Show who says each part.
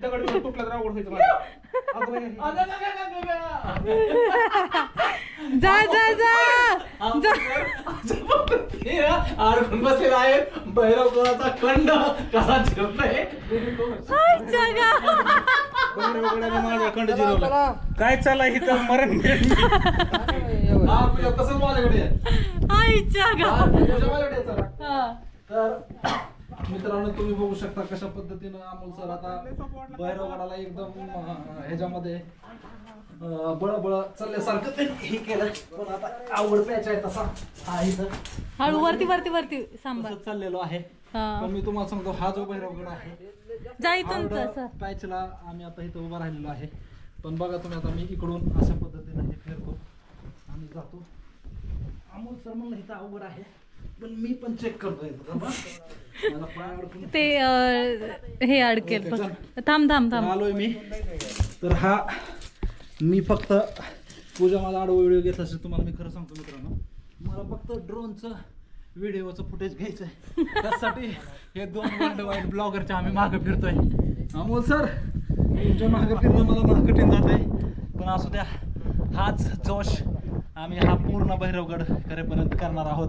Speaker 1: दगड तुटला तर आवड व्हायचं माझं. अगं बाई,
Speaker 2: जा जा जा
Speaker 3: अडकून बसलेला आहे भैरव कुळाचा खंड कसा झिरतोय.
Speaker 1: भैरवगडाने माझा खंड जिरवला. काय चाललंय इथं मरण
Speaker 3: तसंच माझ्याकडे आहे. तुझ्या माझ्याकडे आहे, चला. तर मित्रांनो तुम्ही बघू शकता कशा पद्धतीनं अमोल सर आता भैरवगडाला एकदम ह्याच्यामध्ये बळबळ चालल्यासारखं ते हे केलं. पण आता आवड प्यायचा आहे तसा हा इथं
Speaker 2: हळू वरती वरती वरती सांभाळ
Speaker 3: तसंच चाललेलो आहे. पण मी तुम्हाला सांगतो हा जो भैरवगड आहे
Speaker 2: जा इथून तसं.
Speaker 3: पॅचला आम्ही आता इथं उभा राहिलेलो आहे. पण बघा तुम्ही आता मी इकडून अशा पद्धतीने हे फिरतो आणि जातो. अमोल सर म्हणलं इथं अवघड आहे पण मी पण चेक करतोय मला पाय अडकून
Speaker 2: ते हे अडकेल बघ. थांब थांब थांब.
Speaker 3: आलोय मी. तर हा मी फक्त पूजा माझा आडवा व्हिडिओ घेतला असेल तुम्हाला मी खरं सांगतो मित्रांनो मला फक्त ड्रोनचं व्हिडिओचं फुटेज घ्यायचं आहे. त्यासाठी हे 2 वर्ल्ड वाईड ब्लॉगरच्या आम्ही मागं फिरतोय. अमोल सर तुमच्या मागं फिरणं मला मला कठीण जात आहे पण असू द्या हाच जोश आम्ही हा पूर्ण भैरवगड करेपर्यंत करणार आहोत.